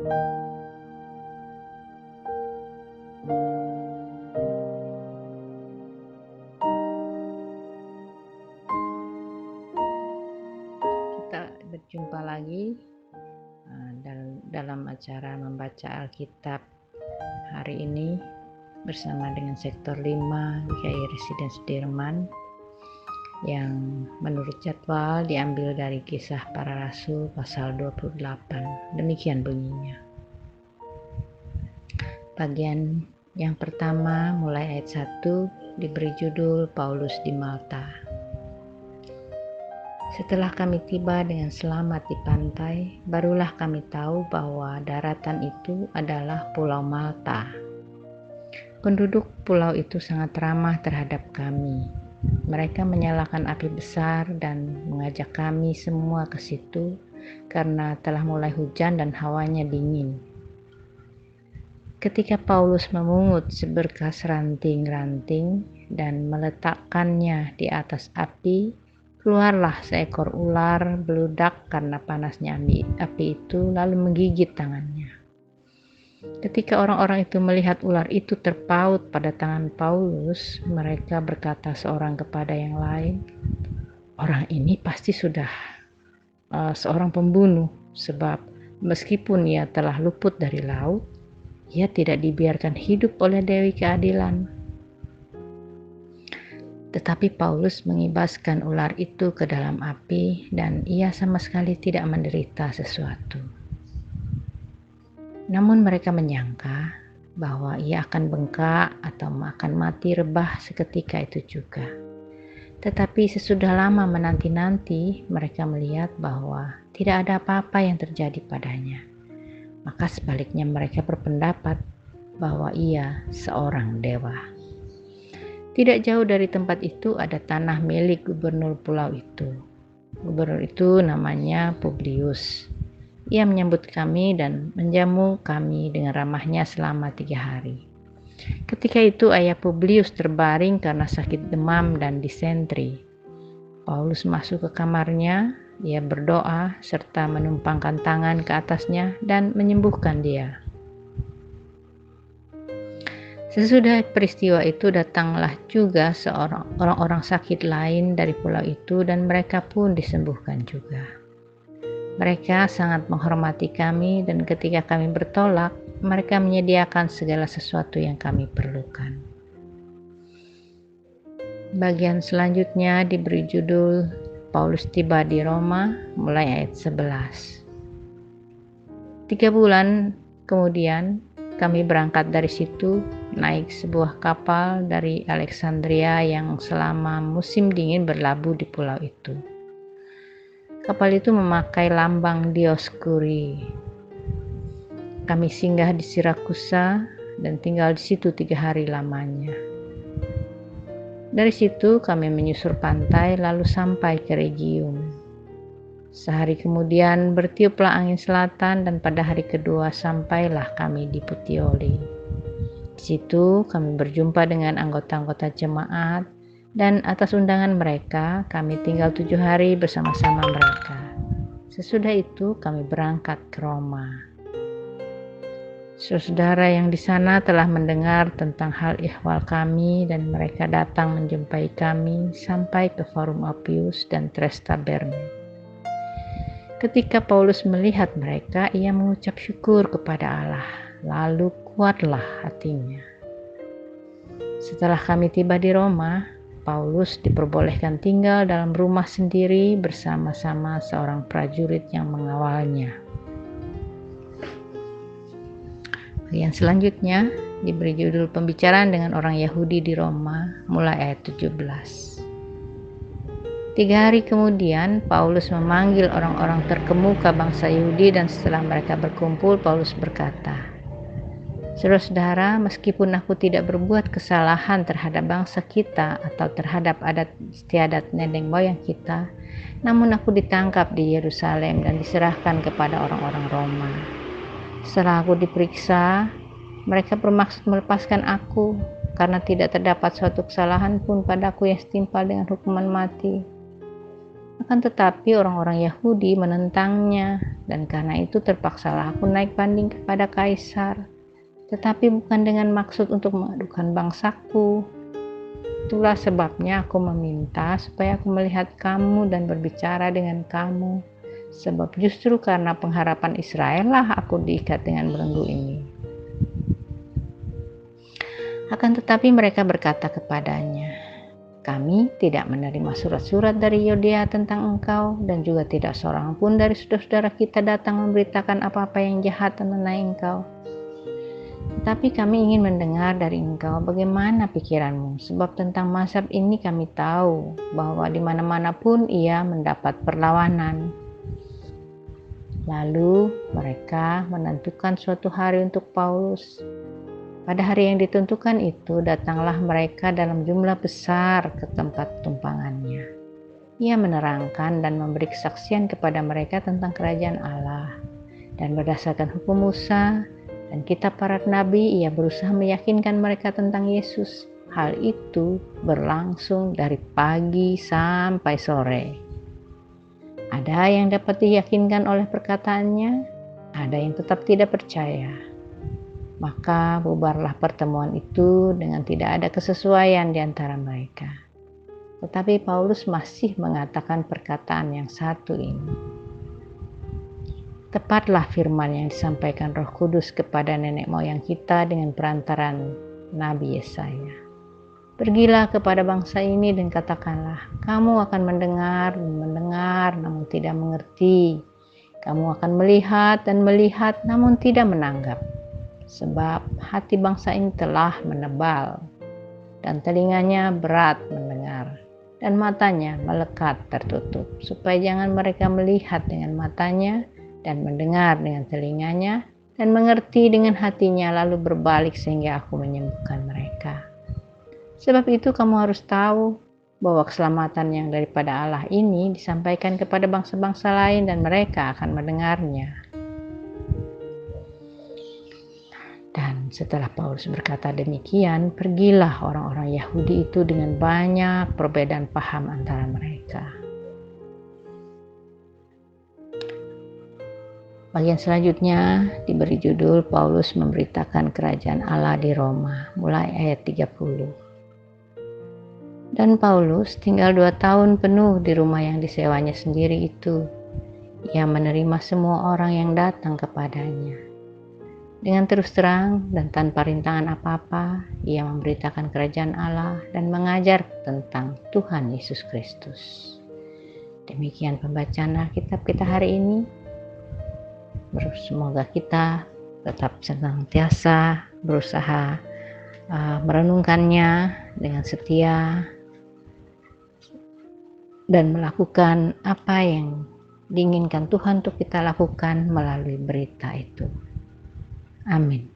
Kita berjumpa lagi dalam acara membaca Alkitab hari ini bersama dengan Sektor 5 GKI Residen Sudirman yang menurut jadwal diambil dari Kisah Para Rasul pasal 28. Demikian bunyinya. Bagian yang pertama mulai ayat 1 diberi judul Paulus di Malta. Setelah kami tiba dengan selamat di pantai, barulah kami tahu bahwa daratan itu adalah Pulau Malta. Penduduk pulau itu sangat ramah terhadap kami. Mereka menyalakan api besar dan mengajak kami semua ke situ karena telah mulai hujan dan hawanya dingin. Ketika Paulus memungut seberkas ranting-ranting dan meletakkannya di atas api, keluarlah seekor ular beludak karena panasnya api itu lalu menggigit tangannya. Ketika orang-orang itu melihat ular itu terpaut pada tangan Paulus, mereka berkata seorang kepada yang lain, "Orang ini pasti sudah seorang pembunuh, sebab meskipun ia telah luput dari laut, ia tidak dibiarkan hidup oleh Dewi Keadilan." Tetapi Paulus mengibaskan ular itu ke dalam api dan ia sama sekali tidak menderita sesuatu. Namun mereka menyangka bahwa ia akan bengkak atau akan mati rebah seketika itu juga. Tetapi sesudah lama menanti-nanti, mereka melihat bahwa tidak ada apa-apa yang terjadi padanya. Maka sebaliknya mereka berpendapat bahwa ia seorang dewa. Tidak jauh dari tempat itu ada tanah milik gubernur pulau itu. Gubernur itu namanya Publius. Ia menyambut kami dan menjamu kami dengan ramahnya selama 3 hari. Ketika itu ayah Publius terbaring karena sakit demam dan disentri. Paulus masuk ke kamarnya, ia berdoa serta menumpangkan tangan ke atasnya dan menyembuhkan dia. Sesudah peristiwa itu datanglah juga orang-orang sakit lain dari pulau itu dan mereka pun disembuhkan juga. Mereka sangat menghormati kami dan ketika kami bertolak, mereka menyediakan segala sesuatu yang kami perlukan. Bagian selanjutnya diberi judul Paulus tiba di Roma mulai ayat 11. 3 bulan kemudian kami berangkat dari situ, naik sebuah kapal dari Alexandria yang selama musim dingin berlabuh di pulau itu. Kapal itu memakai lambang Dioskuri. Kami singgah di Sirakusa dan tinggal di situ 3 hari lamanya. Dari situ kami menyusur pantai lalu sampai ke Rhegium. Sehari kemudian bertiuplah angin selatan dan pada hari kedua sampailah kami di Puteoli. Di situ kami berjumpa dengan anggota-anggota jemaat dan atas undangan mereka kami tinggal 7 hari bersama-sama mereka. Sesudah itu kami berangkat ke Roma. Saudara yang di sana telah mendengar tentang hal ihwal kami dan mereka datang menjumpai kami sampai ke Forum Appius dan Tres Tabernae. Ketika Paulus melihat mereka, ia mengucap syukur kepada Allah, lalu kuatlah hatinya. Setelah kami tiba di Roma, Paulus diperbolehkan tinggal dalam rumah sendiri bersama-sama seorang prajurit yang mengawalnya. Bagian selanjutnya diberi judul Pembicaraan dengan orang Yahudi di Roma, mulai ayat 17. 3 hari kemudian, Paulus memanggil orang-orang terkemuka bangsa Yahudi dan setelah mereka berkumpul, Paulus berkata, "Saudara-saudara, meskipun aku tidak berbuat kesalahan terhadap bangsa kita atau terhadap adat istiadat nenek moyang kita, namun aku ditangkap di Yerusalem dan diserahkan kepada orang-orang Roma. Setelah aku diperiksa, mereka bermaksud melepaskan aku karena tidak terdapat suatu kesalahan pun padaku yang setimpal dengan hukuman mati. Akan tetapi orang-orang Yahudi menentangnya, dan karena itu terpaksalah aku naik banding kepada Kaisar, tetapi bukan dengan maksud untuk mengadukan bangsaku. Itulah sebabnya aku meminta supaya aku melihat kamu dan berbicara dengan kamu, sebab justru karena pengharapan Israel lah aku diikat dengan belenggu ini. Akan tetapi mereka berkata kepadanya, kami tidak menerima surat-surat dari Yudea tentang engkau, dan juga tidak seorang pun dari saudara-saudara kita datang memberitakan apa-apa yang jahat mengenai engkau. Tapi kami ingin mendengar dari engkau bagaimana pikiranmu, sebab tentang mazhab ini kami tahu bahwa di mana-mana pun ia mendapat perlawanan. Lalu mereka menentukan suatu hari untuk Paulus. Pada hari yang ditentukan itu, datanglah mereka dalam jumlah besar ke tempat tumpangannya. Ia menerangkan dan memberi kesaksian kepada mereka tentang kerajaan Allah. Dan berdasarkan hukum Musa dan kitab para nabi, ia berusaha meyakinkan mereka tentang Yesus. Hal itu berlangsung dari pagi sampai sore. Ada yang dapat diyakinkan oleh perkataannya, ada yang tetap tidak percaya. Maka bubarlah pertemuan itu dengan tidak ada kesesuaian di antara mereka. Tetapi Paulus masih mengatakan perkataan yang satu ini. Tepatlah firman yang disampaikan Roh Kudus kepada nenek moyang kita dengan perantaran Nabi Yesaya. Pergilah kepada bangsa ini dan katakanlah, kamu akan mendengar namun tidak mengerti. Kamu akan melihat dan melihat namun tidak menanggap. Sebab hati bangsa ini telah menebal, dan telinganya berat mendengar, dan matanya melekat tertutup, supaya jangan mereka melihat dengan matanya, dan mendengar dengan telinganya, dan mengerti dengan hatinya, lalu berbalik sehingga aku menyembuhkan mereka. Sebab itu kamu harus tahu bahwa keselamatan yang daripada Allah ini disampaikan kepada bangsa-bangsa lain, dan mereka akan mendengarnya. Dan setelah Paulus berkata demikian, pergilah orang-orang Yahudi itu dengan banyak perbedaan paham antara mereka. Bagian selanjutnya diberi judul Paulus memberitakan kerajaan Allah di Roma, mulai ayat 30. Dan Paulus tinggal 2 tahun penuh di rumah yang disewanya sendiri itu. Ia menerima semua orang yang datang kepadanya. Dengan terus terang dan tanpa rintangan apa-apa, ia memberitakan kerajaan Allah dan mengajar tentang Tuhan Yesus Kristus. Demikian pembacaan Alkitab kita hari ini. Semoga kita tetap senantiasa berusaha merenungkannya dengan setia dan melakukan apa yang diinginkan Tuhan untuk kita lakukan melalui berita itu. Amin.